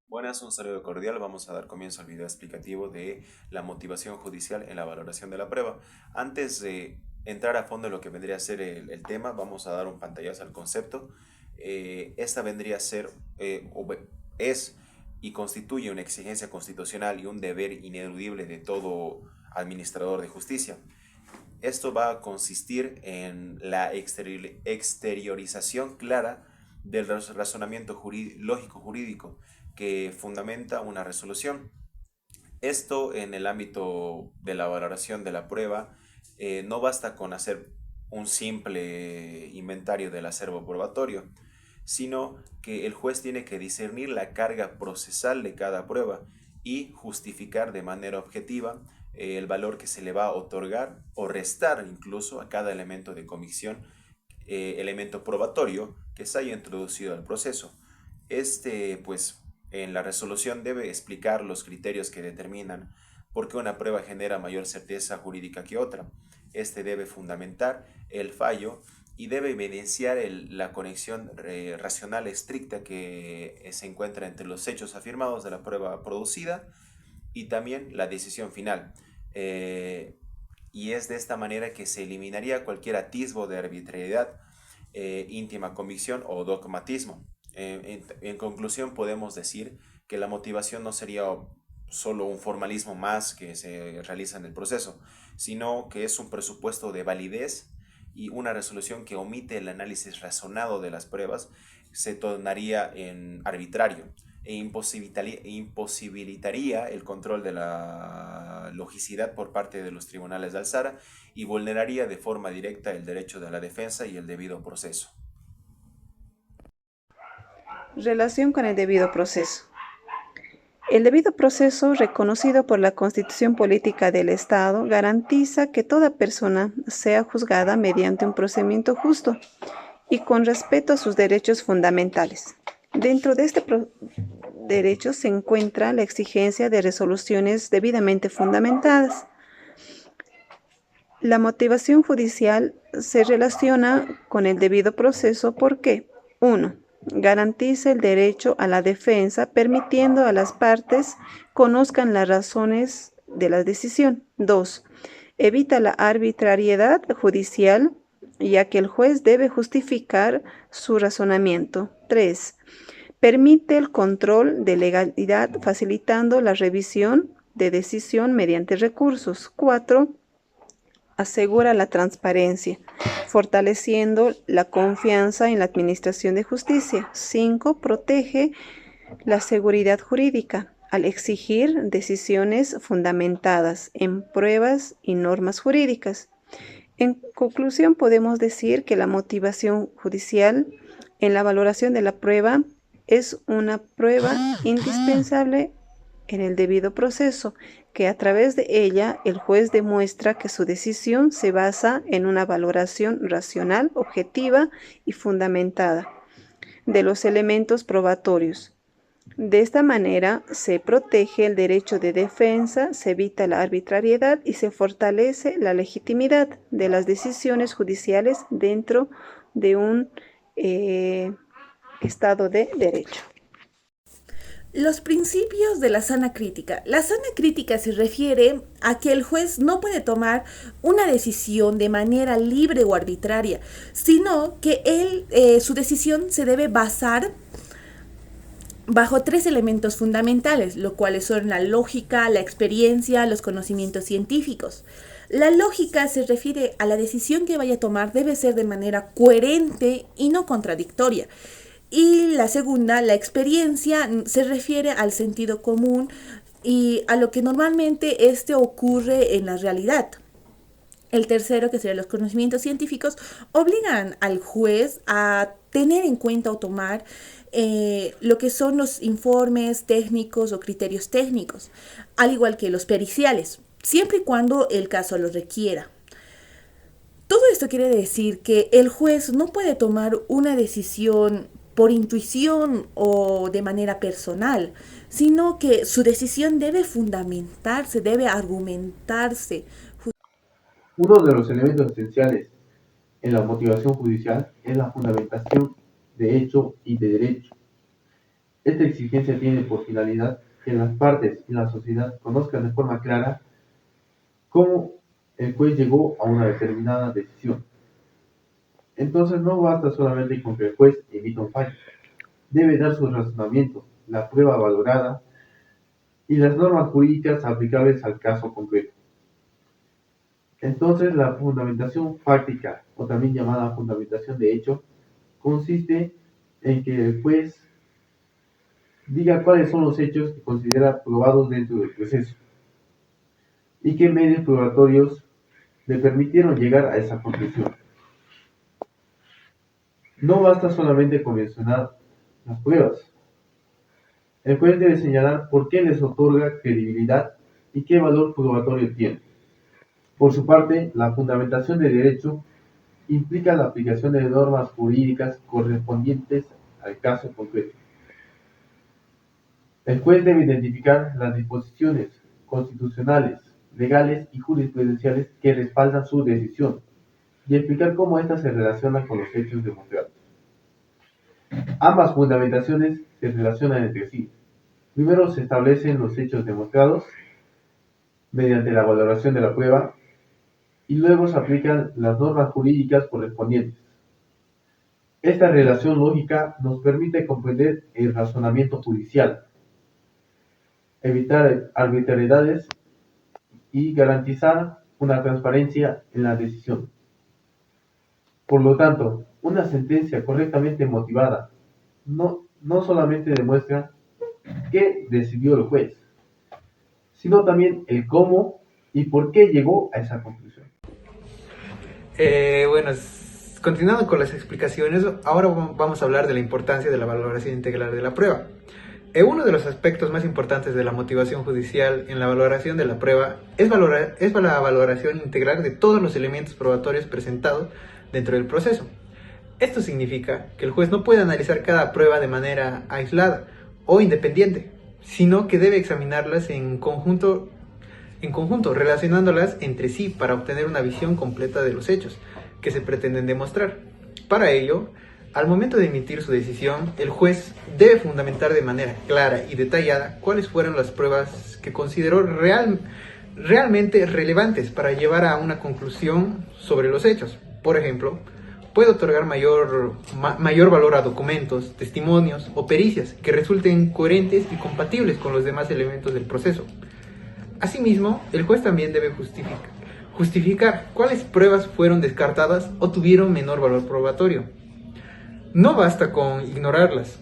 Buenas, un saludo cordial. Vamos a dar comienzo al video explicativo de la motivación judicial en la valoración de la prueba. Antes de entrar a fondo en lo que vendría a ser el tema, vamos a dar un pantallazo al concepto. Esta vendría a ser, es y constituye una exigencia constitucional y un deber ineludible de todo administrador de justicia. Esto va a consistir en la exteriorización clara del razonamiento lógico jurídico que fundamenta una resolución. Esto en el ámbito de la valoración de la prueba, no basta con hacer un simple inventario del acervo probatorio, sino que el juez tiene que discernir la carga procesal de cada prueba y justificar de manera objetiva el valor que se le va a otorgar o restar incluso a cada elemento de convicción, elemento probatorio que se haya introducido al proceso. Pues, en la resolución debe explicar los criterios que determinan por qué una prueba genera mayor certeza jurídica que otra. Debe fundamentar el fallo y debe evidenciar la conexión racional estricta que se encuentra entre los hechos afirmados de la prueba producida y también la decisión final. Y es de esta manera que se eliminaría cualquier atisbo de arbitrariedad, íntima convicción o dogmatismo. En conclusión, podemos decir que la motivación no sería solo un formalismo más que se realiza en el proceso, sino que es un presupuesto de validez y una resolución que omite el análisis razonado de las pruebas se tornaría en arbitrario e imposibilitaría el control de la logicidad por parte de los tribunales de alzara y vulneraría de forma directa el derecho de la defensa y el debido proceso. Relación con el debido proceso. El debido proceso, reconocido por la Constitución Política del Estado, garantiza que toda persona sea juzgada mediante un procedimiento justo y con respeto a sus derechos fundamentales. Dentro de este derecho se encuentra la exigencia de resoluciones debidamente fundamentadas. La motivación judicial se relaciona con el debido proceso porque 1. Garantiza el derecho a la defensa, permitiendo a las partes conozcan las razones de la decisión. 2. Evita la arbitrariedad judicial, ya que el juez debe justificar su razonamiento. 3. Permite el control de legalidad, facilitando la revisión de decisión mediante recursos. 4. Asegura la transparencia, fortaleciendo la confianza en la administración de justicia. 5. Protege la seguridad jurídica al exigir decisiones fundamentadas en pruebas y normas jurídicas. En conclusión, podemos decir que la motivación judicial en la valoración de la prueba es una prueba indispensable en el debido proceso, que a través de ella el juez demuestra que su decisión se basa en una valoración racional, objetiva y fundamentada de los elementos probatorios. De esta manera se protege el derecho de defensa, se evita la arbitrariedad y se fortalece la legitimidad de las decisiones judiciales dentro de un Estado de Derecho. Los principios de la sana crítica. La sana crítica se refiere a que el juez no puede tomar una decisión de manera libre o arbitraria, sino que su decisión se debe basar bajo 3 elementos fundamentales, los cuales son la lógica, la experiencia, los conocimientos científicos. La lógica se refiere a la decisión que vaya a tomar debe ser de manera coherente y no contradictoria. Y la segunda, la experiencia, se refiere al sentido común y a lo que normalmente ocurre en la realidad. El tercero, que serían los conocimientos científicos, obligan al juez a tener en cuenta o tomar lo que son los informes técnicos o criterios técnicos, al igual que los periciales, siempre y cuando el caso lo requiera. Todo esto quiere decir que el juez no puede tomar una decisión por intuición o de manera personal, sino que su decisión debe fundamentarse, debe argumentarse. Uno de los elementos esenciales en la motivación judicial es la fundamentación de hecho y de derecho. Esta exigencia tiene por finalidad que las partes y la sociedad conozcan de forma clara cómo el juez llegó a una determinada decisión. Entonces no basta solamente con que el juez emita un fallo, debe dar su razonamiento, la prueba valorada y las normas jurídicas aplicables al caso concreto. Entonces la fundamentación fáctica, o también llamada fundamentación de hecho, consiste en que el juez diga cuáles son los hechos que considera probados dentro del proceso y qué medios probatorios le permitieron llegar a esa conclusión. No basta solamente con mencionar las pruebas. El juez debe señalar por qué les otorga credibilidad y qué valor probatorio tiene. Por su parte, la fundamentación de derecho implica la aplicación de normas jurídicas correspondientes al caso concreto. El juez debe identificar las disposiciones constitucionales, legales y jurisprudenciales que respaldan su decisión y explicar cómo éstas se relacionan con los hechos demostrados. Ambas fundamentaciones se relacionan entre sí. Primero se establecen los hechos demostrados mediante la valoración de la prueba y luego se aplican las normas jurídicas correspondientes. Esta relación lógica nos permite comprender el razonamiento judicial, evitar arbitrariedades y garantizar una transparencia en la decisión. Por lo tanto, una sentencia correctamente motivada no solamente demuestra qué decidió el juez, sino también el cómo y por qué llegó a esa conclusión. Continuando con las explicaciones, ahora vamos a hablar de la importancia de la valoración integral de la prueba. Uno de los aspectos más importantes de la motivación judicial en la valoración de la prueba es la valoración integral de todos los elementos probatorios presentados dentro del proceso. Esto significa que el juez no puede analizar cada prueba de manera aislada o independiente, sino que debe examinarlas en conjunto, relacionándolas entre sí para obtener una visión completa de los hechos que se pretenden demostrar. Para ello, al momento de emitir su decisión, el juez debe fundamentar de manera clara y detallada cuáles fueron las pruebas que consideró realmente relevantes para llevar a una conclusión sobre los hechos. Por ejemplo, puede otorgar mayor valor a documentos, testimonios o pericias que resulten coherentes y compatibles con los demás elementos del proceso. Asimismo, el juez también debe justificar cuáles pruebas fueron descartadas o tuvieron menor valor probatorio. No basta con ignorarlas,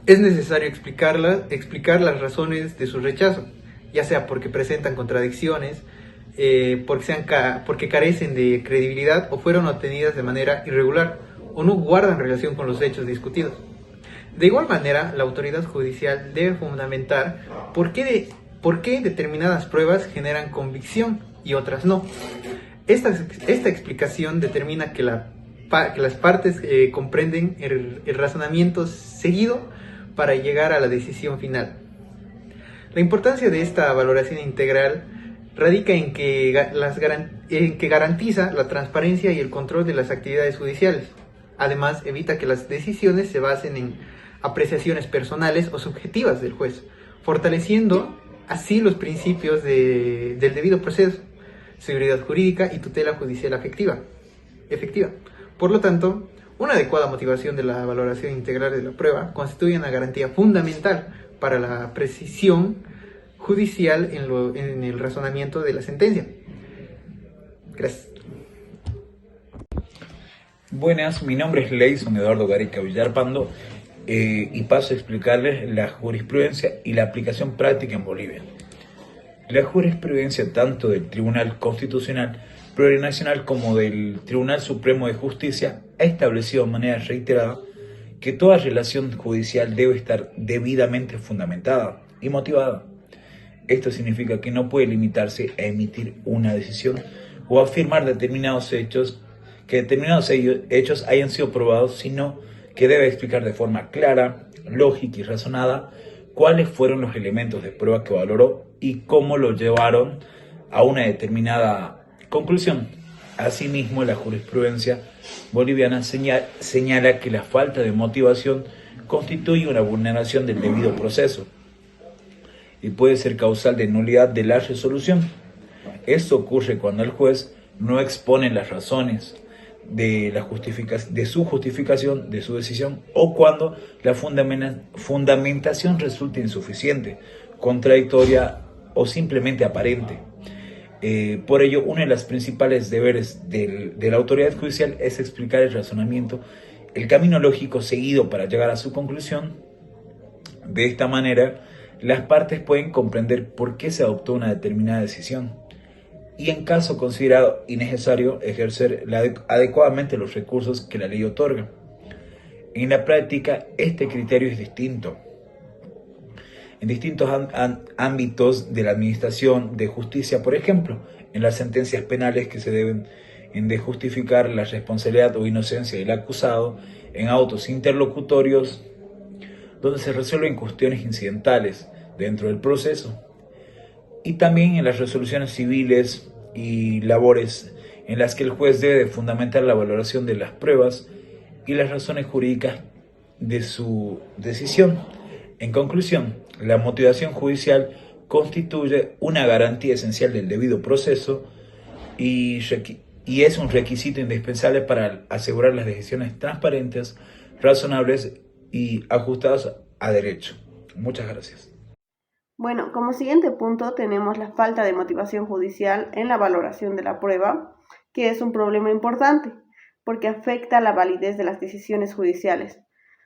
es necesario explicar las razones de su rechazo, ya sea porque presentan contradicciones, porque carecen de credibilidad o fueron obtenidas de manera irregular o no guardan relación con los hechos discutidos. De igual manera, la autoridad judicial debe fundamentar por qué determinadas pruebas generan convicción y otras no. Esta explicación determina que las partes comprenden el razonamiento seguido para llegar a la decisión final. La importancia de esta valoración integral radica en que garantiza la transparencia y el control de las actividades judiciales. Además, evita que las decisiones se basen en apreciaciones personales o subjetivas del juez, fortaleciendo así los principios del debido proceso, seguridad jurídica y tutela judicial efectiva. Por lo tanto, una adecuada motivación de la valoración integral de la prueba constituye una garantía fundamental para la precisión judicial en el razonamiento de la sentencia. Gracias. Buenas, mi nombre es Leison Eduardo Gareca Villarpando y paso a explicarles la jurisprudencia y la aplicación práctica en Bolivia. La jurisprudencia tanto del Tribunal Constitucional Plurinacional como del Tribunal Supremo de Justicia ha establecido de manera reiterada que toda relación judicial debe estar debidamente fundamentada y motivada. Esto significa que no puede limitarse a emitir una decisión o afirmar que determinados hechos hayan sido probados, sino que debe explicar de forma clara, lógica y razonada cuáles fueron los elementos de prueba que valoró y cómo lo llevaron a una determinada conclusión. Asimismo, la jurisprudencia boliviana señala que la falta de motivación constituye una vulneración del debido proceso y puede ser causal de nulidad de la resolución. Esto ocurre cuando el juez no expone las razones de su justificación de su decisión o cuando la fundamentación resulta insuficiente, contradictoria o simplemente aparente. Por ello, uno de los principales deberes de la autoridad judicial es explicar el razonamiento, el camino lógico seguido para llegar a su conclusión. De esta manera, las partes pueden comprender por qué se adoptó una determinada decisión y, en caso considerado innecesario, ejercer adecuadamente los recursos que la ley otorga. En la práctica, este criterio es distinto. En distintos ámbitos de la administración de justicia, por ejemplo, en las sentencias penales que se deben de justificar la responsabilidad o inocencia del acusado, en autos interlocutorios, donde se resuelven cuestiones incidentales dentro del proceso, y también en las resoluciones civiles y labores en las que el juez debe de fundamentar la valoración de las pruebas y las razones jurídicas de su decisión. En conclusión, la motivación judicial constituye una garantía esencial del debido proceso y es un requisito indispensable para asegurar las decisiones transparentes, razonables y ajustadas a derecho. Muchas gracias. Bueno, como siguiente punto tenemos la falta de motivación judicial en la valoración de la prueba, que es un problema importante porque afecta la validez de las decisiones judiciales.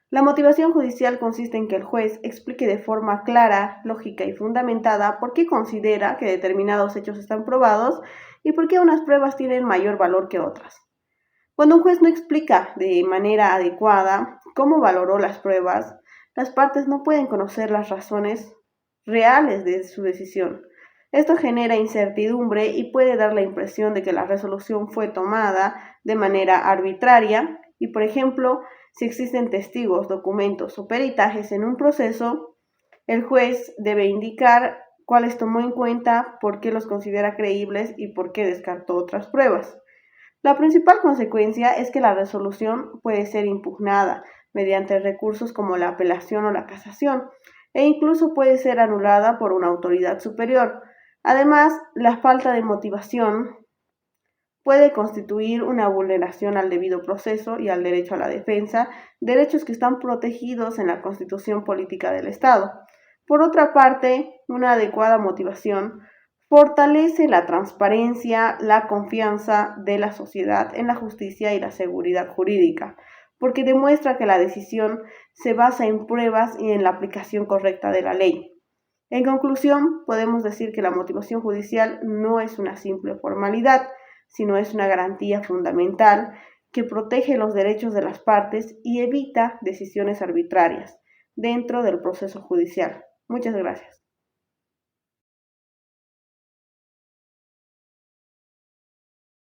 La motivación judicial consiste en que el juez explique de forma clara, lógica y fundamentada por qué considera que determinados hechos están probados y por qué unas pruebas tienen mayor valor que otras. Cuando un juez no explica de manera adecuada cómo valoró las pruebas, las partes no pueden conocer las razones reales de su decisión. Esto genera incertidumbre y puede dar la impresión de que la resolución fue tomada de manera arbitraria y, por ejemplo, si existen testigos, documentos o peritajes en un proceso, el juez debe indicar cuáles tomó en cuenta, por qué los considera creíbles y por qué descartó otras pruebas. La principal consecuencia es que la resolución puede ser impugnada mediante recursos como la apelación o la casación, e incluso puede ser anulada por una autoridad superior. Además, la falta de motivación puede constituir una vulneración al debido proceso y al derecho a la defensa, derechos que están protegidos en la Constitución Política del Estado. Por otra parte, una adecuada motivación fortalece la transparencia, la confianza de la sociedad en la justicia y la seguridad jurídica, porque demuestra que la decisión se basa en pruebas y en la aplicación correcta de la ley. En conclusión, podemos decir que la motivación judicial no es una simple formalidad, sino es una garantía fundamental que protege los derechos de las partes y evita decisiones arbitrarias dentro del proceso judicial. Muchas gracias.